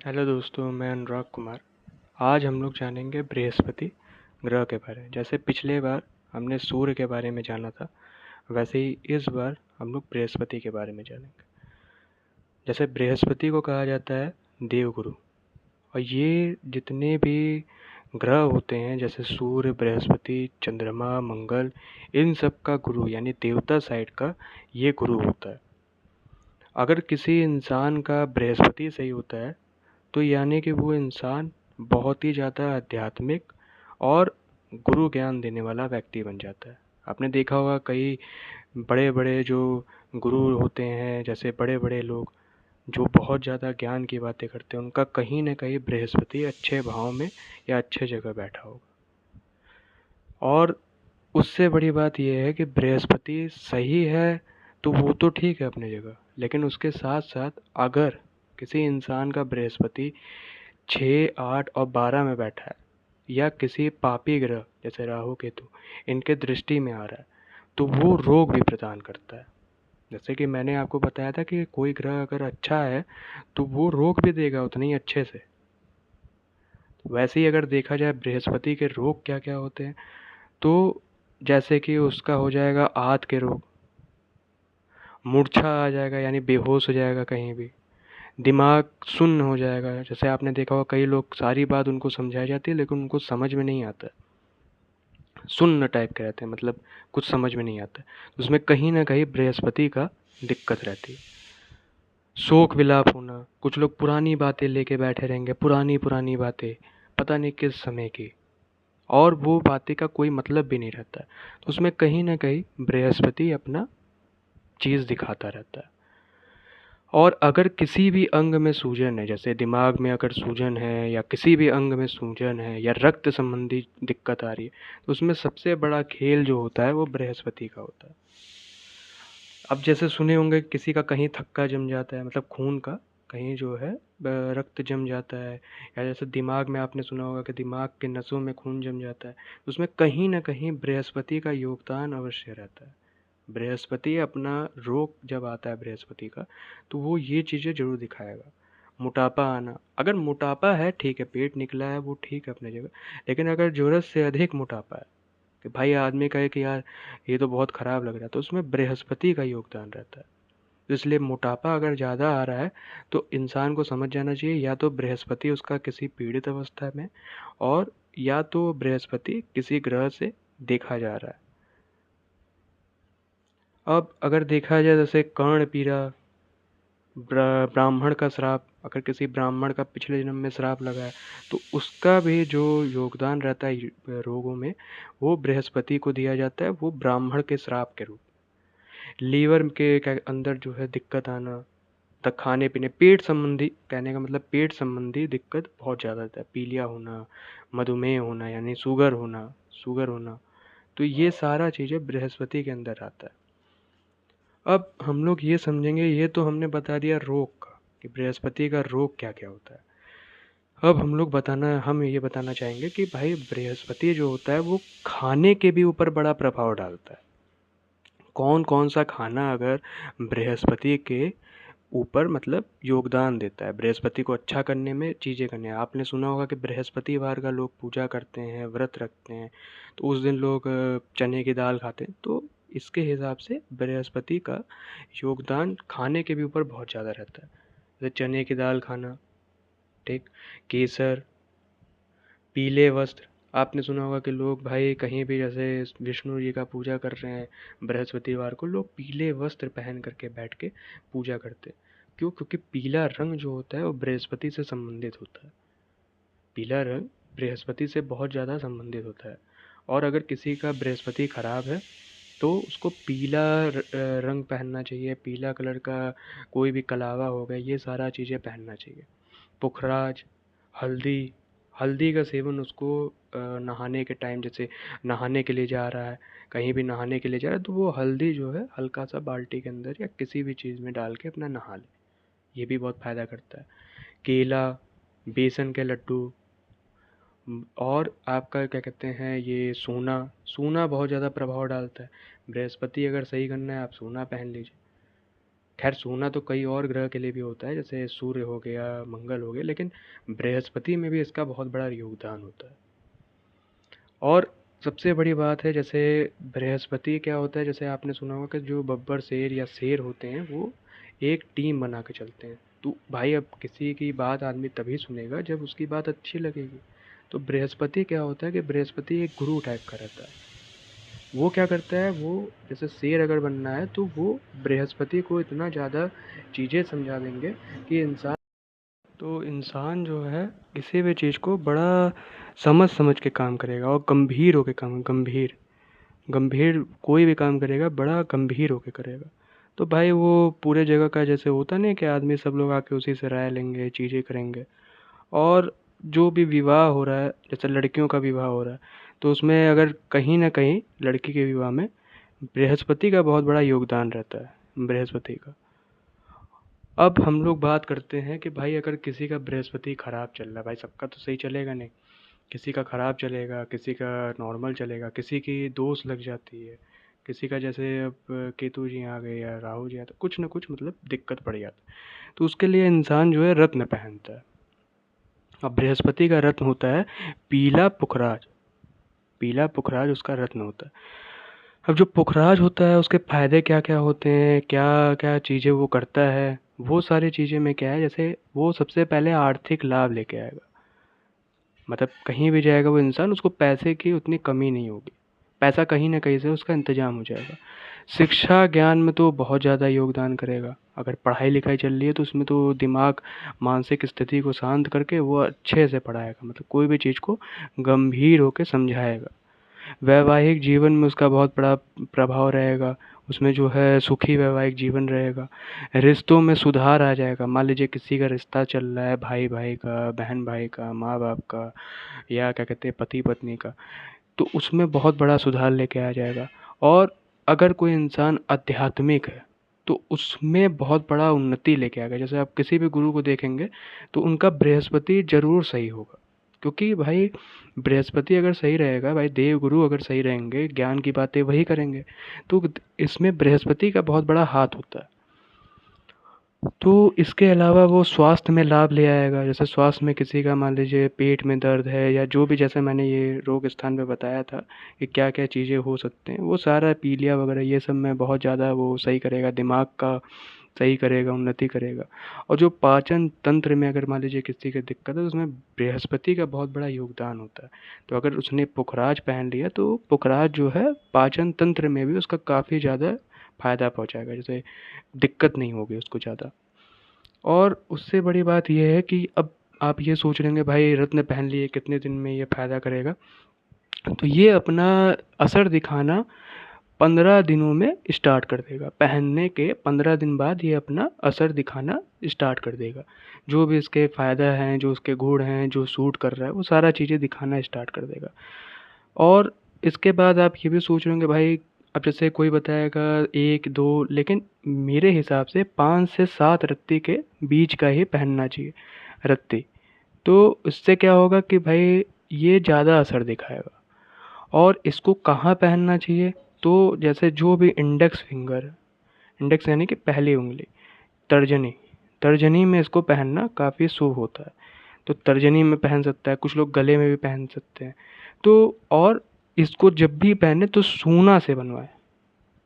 Hello दोस्तों, मैं अनुराग कुमार। आज हम लोग जानेंगे बृहस्पति ग्रह के बारे में। जैसे पिछले बार हमने सूर्य के बारे में जाना था, वैसे ही इस बार हम लोग बृहस्पति के बारे में जानेंगे। जैसे बृहस्पति को कहा जाता है देवगुरु, और ये जितने भी ग्रह होते हैं जैसे सूर्य, बृहस्पति, चंद्रमा, मंगल, इन सब का गुरु यानी देवता साइड का ये गुरु होता है। अगर किसी इंसान का बृहस्पति सही होता है तो यानी कि वो इंसान बहुत ही ज़्यादा आध्यात्मिक और गुरु ज्ञान देने वाला व्यक्ति बन जाता है। आपने देखा होगा कई बड़े-बड़े जो गुरु होते हैं, जैसे बड़े-बड़े लोग जो बहुत ज़्यादा ज्ञान की बातें करते हैं, उनका कहीं न कहीं बृहस्पति अच्छे भाव में या अच्छे जगह बैठा होगा। और उससे बड़ी बात ये है कि बृहस्पति सही है तो वो तो ठीक है अपनी जगह, लेकिन उसके साथ-साथ अगर किसी इंसान का बृहस्पति 6, 8 और 12 में बैठा है या किसी पापी ग्रह जैसे राहु केतु इनके दृष्टि में आ रहा है तो वो रोग भी प्रदान करता है। जैसे कि मैंने आपको बताया था कि कोई ग्रह अगर अच्छा है तो वो रोग भी देगा उतने ही अच्छे से। वैसे ही अगर देखा जाए बृहस्पति के रोग क्या क्या होते हैं, तो जैसे कि उसका हो जाएगा आंत के रोग, मूर्छा आ जाएगा यानी बेहोश हो जाएगा कहीं भी, दिमाग सुन्न हो जाएगा। जैसे आपने देखा होगा कई लोग सारी बात उनको समझाई जाती है लेकिन उनको समझ में नहीं आता, सुन्न टाइप के रहते हैं, मतलब कुछ समझ में नहीं आता। उसमें कहीं ना कहीं बृहस्पति का दिक्कत रहती है। शोक विलाप होना, कुछ लोग पुरानी बातें लेके बैठे रहेंगे, पुरानी पुरानी बातें पता नहीं किस समय की, और वो बातें का कोई मतलब भी नहीं रहता है। तो उसमें कहीं ना कहीं बृहस्पति अपना चीज़ दिखाता रहता है। और अगर किसी भी अंग में सूजन है, जैसे दिमाग में अगर सूजन है या किसी भी अंग में सूजन है या रक्त संबंधी दिक्कत आ रही है, तो उसमें सबसे बड़ा खेल जो होता है वो बृहस्पति का होता है। अब जैसे सुने होंगे किसी का कहीं थक्का जम जाता है, मतलब खून का कहीं जो है रक्त जम जाता है, या जैसे दिमाग में आपने सुना होगा कि दिमाग के नसों में खून जम जाता है, उसमें कहीं ना कहीं बृहस्पति का योगदान अवश्य रहता है। बृहस्पति अपना रोग जब आता है बृहस्पति का, तो वो ये चीज़ें ज़रूर दिखाएगा। मोटापा आना, अगर मोटापा है ठीक है, पेट निकला है वो ठीक है अपनी जगह, लेकिन अगर ज़रूरत से अधिक मोटापा है कि भाई आदमी कहे कि यार ये तो बहुत ख़राब लग रहा है, तो उसमें बृहस्पति का योगदान रहता है। तो इसलिए मोटापा अगर ज़्यादा आ रहा है तो इंसान को समझ जाना चाहिए या तो बृहस्पति उसका किसी पीड़ित अवस्था में, और या तो बृहस्पति किसी ग्रह से देखा जा रहा है। अब अगर देखा जाए जैसे कर्ण पीड़ा, ब्राह्मण का श्राप, अगर किसी ब्राह्मण का पिछले जन्म में श्राप लगा है तो उसका भी जो योगदान रहता है रोगों में, वो बृहस्पति को दिया जाता है, वो ब्राह्मण के श्राप के रूप। लीवर के अंदर जो है दिक्कत आना, तक खाने पीने, पेट संबंधी, कहने का मतलब पेट संबंधी दिक्कत बहुत ज़्यादा रहता है, पीलिया होना, मधुमेह होना यानी शुगर होना, तो ये सारा चीज़ें बृहस्पति के अंदर आता है। अब हम लोग ये समझेंगे, ये तो हमने बता दिया रोग का कि बृहस्पति का रोग क्या क्या होता है। अब हम ये बताना चाहेंगे कि भाई बृहस्पति जो होता है वो खाने के भी ऊपर बड़ा प्रभाव डालता है। कौन कौन सा खाना अगर बृहस्पति के ऊपर मतलब योगदान देता है, बृहस्पति को अच्छा करने में चीज़ें करने हैं। आपने सुना होगा कि बृहस्पतिवार का लोग पूजा करते हैं, व्रत रखते हैं, तो उस दिन लोग चने की दाल खाते हैं। तो इसके हिसाब से बृहस्पति का योगदान खाने के भी ऊपर बहुत ज़्यादा रहता है। जैसे चने की दाल खाना, ठीक, केसर, पीले वस्त्र। आपने सुना होगा कि लोग भाई कहीं भी जैसे विष्णु जी का पूजा कर रहे हैं, बृहस्पतिवार को लोग पीले वस्त्र पहन करके बैठ के पूजा करते हैं। क्यों? क्योंकि पीला रंग जो होता है वो बृहस्पति से संबंधित होता है। पीला रंग बृहस्पति से बहुत ज़्यादा संबंधित होता है। और अगर किसी का बृहस्पति खराब है तो उसको पीला रंग पहनना चाहिए, पीला कलर का कोई भी कलावा हो गया, ये सारा चीज़ें पहनना चाहिए। पुखराज, हल्दी, हल्दी का सेवन उसको नहाने के टाइम, जैसे नहाने के लिए जा रहा है, कहीं भी नहाने के लिए जा रहा है, तो वो हल्दी जो है हल्का सा बाल्टी के अंदर या किसी भी चीज़ में डाल के अपना नहा ले, ये भी बहुत फ़ायदा करता है। केला, बेसन के लड्डू, और आपका क्या कहते हैं ये सोना, सोना बहुत ज़्यादा प्रभाव डालता है। बृहस्पति अगर सही करना है आप सोना पहन लीजिए, खैर सोना तो कई और ग्रह के लिए भी होता है, जैसे सूर्य हो गया, मंगल हो गया, लेकिन बृहस्पति में भी इसका बहुत बड़ा योगदान होता है। और सबसे बड़ी बात है, जैसे बृहस्पति क्या होता है, जैसे आपने सुना होगा कि जो बब्बर शेर या शेर होते हैं वो एक टीम बना के चलते हैं। तो भाई अब किसी की बात आदमी तभी सुनेगा जब उसकी बात अच्छी लगेगी। तो बृहस्पति क्या होता है कि बृहस्पति एक गुरु टाइप का रहता है। वो क्या करता है, वो जैसे शेर अगर बनना है तो वो बृहस्पति को इतना ज़्यादा चीज़ें समझा देंगे कि इंसान जो है किसी भी चीज़ को बड़ा समझ समझ के काम करेगा और गंभीर होके काम, गंभीर गंभीर कोई भी काम करेगा बड़ा गंभीर होके करेगा। तो भाई वो पूरे जगह का जैसे होता नहीं कि आदमी सब लोग आके उसी से राय लेंगे, चीज़ें करेंगे। और जो भी विवाह हो रहा है, जैसे लड़कियों का विवाह हो रहा है, तो उसमें अगर कहीं ना कहीं लड़की के विवाह में बृहस्पति का बहुत बड़ा योगदान रहता है, बृहस्पति का। अब हम लोग बात करते हैं कि भाई अगर किसी का बृहस्पति खराब चल रहा है, भाई सबका तो सही चलेगा नहीं, किसी का खराब चलेगा, किसी का नॉर्मल चलेगा, किसी की दोष लग जाती है, किसी का जैसे अब केतु जी आ गए या राहु जी आ तो कुछ ना कुछ मतलब दिक्कत पड़ जाती है। तो उसके लिए इंसान जो है रत्न पहनता है। अब बृहस्पति का रत्न होता है पीला पुखराज। पीला पुखराज उसका रत्न होता है। अब जो पुखराज होता है उसके फ़ायदे क्या क्या होते हैं, क्या क्या चीज़ें वो करता है, वो सारी चीज़ें में क्या है, जैसे वो सबसे पहले आर्थिक लाभ लेके आएगा। मतलब कहीं भी जाएगा वो इंसान, उसको पैसे की उतनी कमी नहीं होगी, पैसा कहीं ना कहीं से उसका इंतजाम हो जाएगा। शिक्षा ज्ञान में तो बहुत ज़्यादा योगदान करेगा। अगर पढ़ाई लिखाई चल रही है तो उसमें तो दिमाग मानसिक स्थिति को शांत करके वो अच्छे से पढ़ाएगा, मतलब कोई भी चीज़ को गंभीर होकर समझाएगा। वैवाहिक जीवन में उसका बहुत बड़ा प्रभाव रहेगा, उसमें जो है सुखी वैवाहिक जीवन रहेगा। रिश्तों में सुधार आ जाएगा। मान लीजिए किसी का रिश्ता चल रहा है, भाई भाई का, बहन भाई का, माँ बाप का, या क्या कहते हैं पति पत्नी का, तो उसमें बहुत बड़ा सुधार लेके आ जाएगा। और अगर कोई इंसान आध्यात्मिक है तो उसमें बहुत बड़ा उन्नति लेके आएगा। जैसे आप किसी भी गुरु को देखेंगे तो उनका बृहस्पति जरूर सही होगा, क्योंकि भाई बृहस्पति अगर सही रहेगा, भाई देव गुरु अगर सही रहेंगे, ज्ञान की बातें वही करेंगे। तो इसमें बृहस्पति का बहुत बड़ा हाथ होता है। तो इसके अलावा वो स्वास्थ्य में लाभ ले आएगा। जैसे स्वास्थ्य में किसी का मान लीजिए पेट में दर्द है या जो भी, जैसे मैंने ये रोग स्थान पे बताया था कि क्या क्या चीज़ें हो सकते हैं, वो सारा पीलिया वगैरह ये सब में बहुत ज़्यादा वो सही करेगा, दिमाग का सही करेगा, उन्नति करेगा। और जो पाचन तंत्र में अगर मान लीजिए किसी की दिक्कत है तो उसमें बृहस्पति का बहुत बड़ा योगदान होता है। तो अगर उसने पुखराज पहन लिया तो पुखराज जो है पाचन तंत्र में भी उसका काफ़ी ज़्यादा फायदा पहुंचाएगा, जैसे दिक्कत नहीं होगी उसको ज़्यादा। और उससे बड़ी बात यह है कि अब आप ये सोच रहे होंगे भाई रत्न पहन लिए कितने दिन में ये फायदा करेगा, तो ये अपना असर दिखाना 15 दिनों में स्टार्ट कर देगा। पहनने के 15 दिन बाद ये अपना असर दिखाना स्टार्ट कर देगा। जो भी इसके फ़ायदा हैं, जो उसके गुण हैं, जो सूट कर रहा है, वो सारा चीज़ें दिखाना स्टार्ट कर देगा। और इसके बाद आप ये भी सोच रहे होंगे भाई, अब जैसे कोई बताएगा 1-2, लेकिन मेरे हिसाब से 5 से 7 रत्ती के बीच का ही पहनना चाहिए, रत्ती। तो इससे क्या होगा कि भाई ये ज़्यादा असर दिखाएगा। और इसको कहाँ पहनना चाहिए, तो जैसे जो भी इंडेक्स फिंगर, इंडेक्स यानी कि पहली उंगली, तर्जनी, तर्जनी में इसको पहनना काफ़ी शुभ होता है। तो तर्जनी में पहन सकता है, कुछ लोग गले में भी पहन सकते हैं। तो और इसको जब भी पहने तो सोना से बनवाए।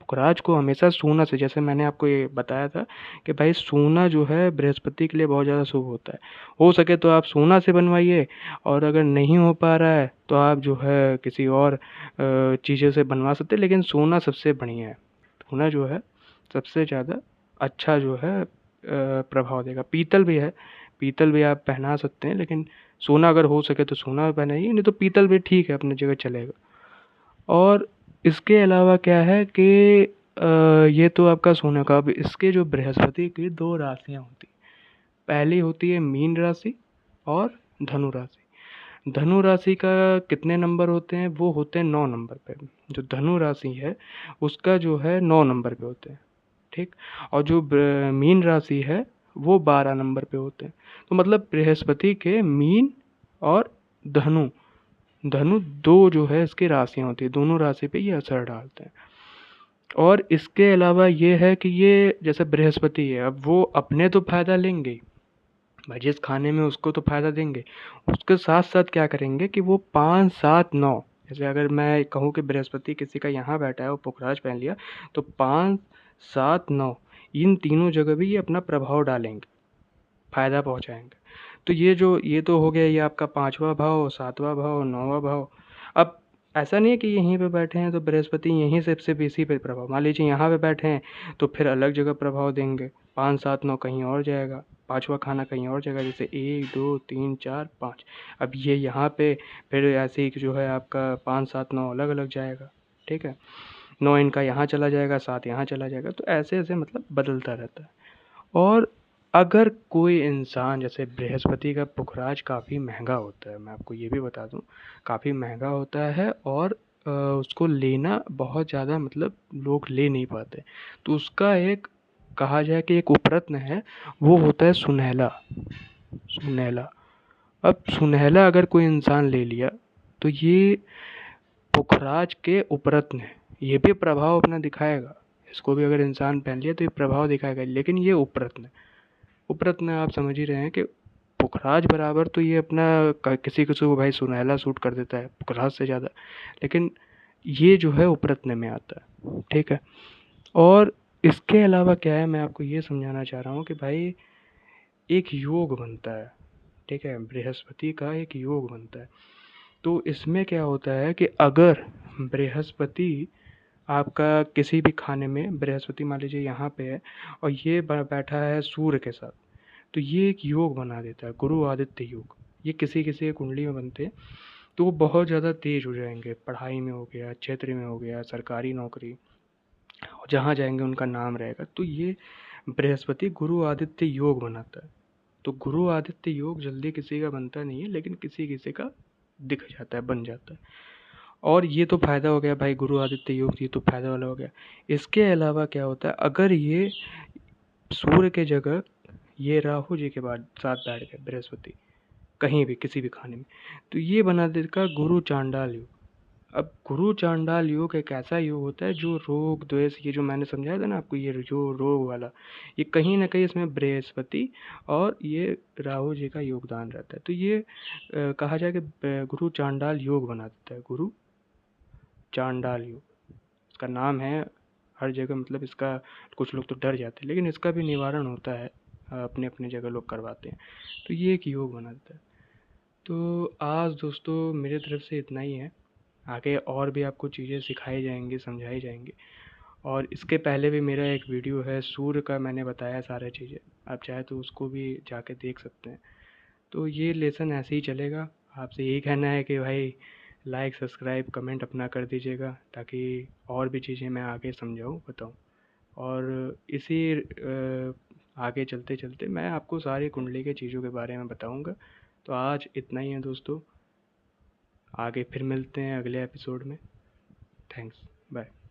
पुखराज को हमेशा सोना से, जैसे मैंने आपको ये बताया था कि भाई सोना जो है बृहस्पति के लिए बहुत ज़्यादा शुभ होता है। हो सके तो आप सोना से बनवाइए, और अगर नहीं हो पा रहा है तो आप जो है किसी और चीज़ों से बनवा सकते हैं, लेकिन सोना सबसे बढ़िया है। सोना जो है सबसे ज़्यादा अच्छा जो है प्रभाव देगा। पीतल भी है, पीतल भी आप पहना सकते हैं, लेकिन सोना अगर हो सके तो सोना पहनाइए, नहीं तो पीतल भी ठीक है, अपनी जगह चलेगा। और इसके अलावा क्या है कि ये तो आपका सोने का। अब इसके जो बृहस्पति की 2 राशियाँ होती, पहली होती है मीन राशि और धनु राशि। धनु राशि का कितने नंबर होते हैं, वो होते हैं 9 नंबर पे। जो धनु राशि है उसका जो है 9 नंबर पे होते हैं, ठीक। और जो मीन राशि है वो 12 नंबर पे होते हैं। तो मतलब बृहस्पति के मीन और धनु, धनु 2 जो है इसकी राशियाँ होती है, दोनों राशि पे ये असर डालते हैं। और इसके अलावा ये है कि ये जैसे बृहस्पति है, अब वो अपने तो फ़ायदा लेंगे ही, भाई जिस खाने में उसको तो फ़ायदा देंगे, उसके साथ साथ क्या करेंगे कि वो 5 7 9, जैसे अगर मैं कहूँ कि बृहस्पति किसी का यहाँ बैठा है और पुखराज पहन लिया, तो 5 7 9 इन तीनों जगह भी ये अपना प्रभाव डालेंगे, फ़ायदा पहुँचाएंगे। तो ये तो हो गया ये आपका 5वां भाव, 7वां भाव, 9वां भाव। अब ऐसा नहीं है कि यहीं पे बैठे हैं तो बृहस्पति यहीं से सिर्फ इसी पे प्रभाव, मान लीजिए यहाँ पे बैठे हैं तो फिर अलग जगह प्रभाव देंगे, 5 7 9 कहीं और जाएगा, 5वां खाना कहीं और जाएगा, जैसे 1 2 3 4 5। अब ये यहाँ पे फिर ऐसे ही जो है आपका 5 7 9 अलग अलग जाएगा, ठीक है, 9 इनका यहाँ चला जाएगा, 7 यहाँ चला जाएगा, तो ऐसे ऐसे मतलब बदलता रहता है। और अगर कोई इंसान, जैसे बृहस्पति का पुखराज काफ़ी महंगा होता है, मैं आपको ये भी बता दूं, काफ़ी महंगा होता है, और उसको लेना बहुत ज़्यादा मतलब लोग ले नहीं पाते, तो उसका एक कहा जाए कि एक उपरत्न है, वो होता है सुनहला। सुनहला, अब सुनहला अगर कोई इंसान ले लिया तो ये पुखराज के उपरत्न है, ये भी प्रभाव अपना दिखाएगा, इसको भी अगर इंसान पहन लिया तो ये प्रभाव दिखाएगा, लेकिन ये उपरत्न है। उपरत्न आप समझ ही रहे हैं कि पुखराज बराबर तो ये अपना किसी किसी को भाई सुनहला सूट कर देता है पुखराज से ज़्यादा, लेकिन ये जो है उपरत्न में आता है, ठीक है। और इसके अलावा क्या है, मैं आपको ये समझाना चाह रहा हूँ कि भाई एक योग बनता है, ठीक है, बृहस्पति का एक योग बनता है। तो इसमें क्या होता है कि अगर बृहस्पति आपका किसी भी खाने में, बृहस्पति मान लीजिए यहाँ पे है और ये बैठा है सूर्य के साथ, तो ये एक योग बना देता है, गुरु आदित्य योग। ये किसी किसी की कुंडली में बनते हैं, तो वो बहुत ज़्यादा तेज हो जाएंगे, पढ़ाई में हो गया, क्षेत्र में हो गया, सरकारी नौकरी, जहाँ जाएंगे उनका नाम रहेगा। तो ये बृहस्पति गुरु आदित्य योग बनाता है। तो गुरु आदित्य योग जल्दी किसी का बनता नहीं है, लेकिन किसी किसी का दिख जाता है, बन जाता है। और ये तो फायदा हो गया भाई, गुरु आदित्य योग, ये तो फायदा वाला हो गया। इसके अलावा क्या होता है, अगर ये सूर्य के जगह ये राहु जी के बाद साथ बैठ गए बृहस्पति कहीं भी किसी भी खाने में, तो ये बना देगा गुरु चांडाल योग। अब गुरु चांडाल योग एक ऐसा योग होता है जो रोग द्वेष, ये जो मैंने समझाया था ना आपको, ये जो रोग वाला, ये कहीं ना कहीं इसमें बृहस्पति और ये राहु जी का योगदान रहता है। तो ये कहा जाए कि गुरु चांडाल योग बना देता है, गुरु चांडाल योग इसका नाम है। हर जगह मतलब इसका कुछ लोग तो डर जाते हैं, लेकिन इसका भी निवारण होता है, अपने अपने जगह लोग करवाते हैं। तो ये एक योग बना देता है। तो आज दोस्तों मेरे तरफ से इतना ही है, आगे और भी आपको चीज़ें सिखाई जाएंगी, समझाई जाएंगी। और इसके पहले भी मेरा एक वीडियो है सूर्य का, मैंने बताया सारी चीज़ें, आप चाहे तो उसको भी जाके देख सकते हैं। तो ये लेसन ऐसे ही चलेगा। आपसे यही कहना है कि भाई लाइक सब्सक्राइब कमेंट अपना कर दीजिएगा, ताकि और भी चीज़ें मैं आगे समझाऊँ बताऊँ। और इसी आगे चलते चलते मैं आपको सारी कुंडली के चीज़ों के बारे में बताऊँगा। तो आज इतना ही है दोस्तों, आगे फिर मिलते हैं अगले एपिसोड में। Thanks, bye.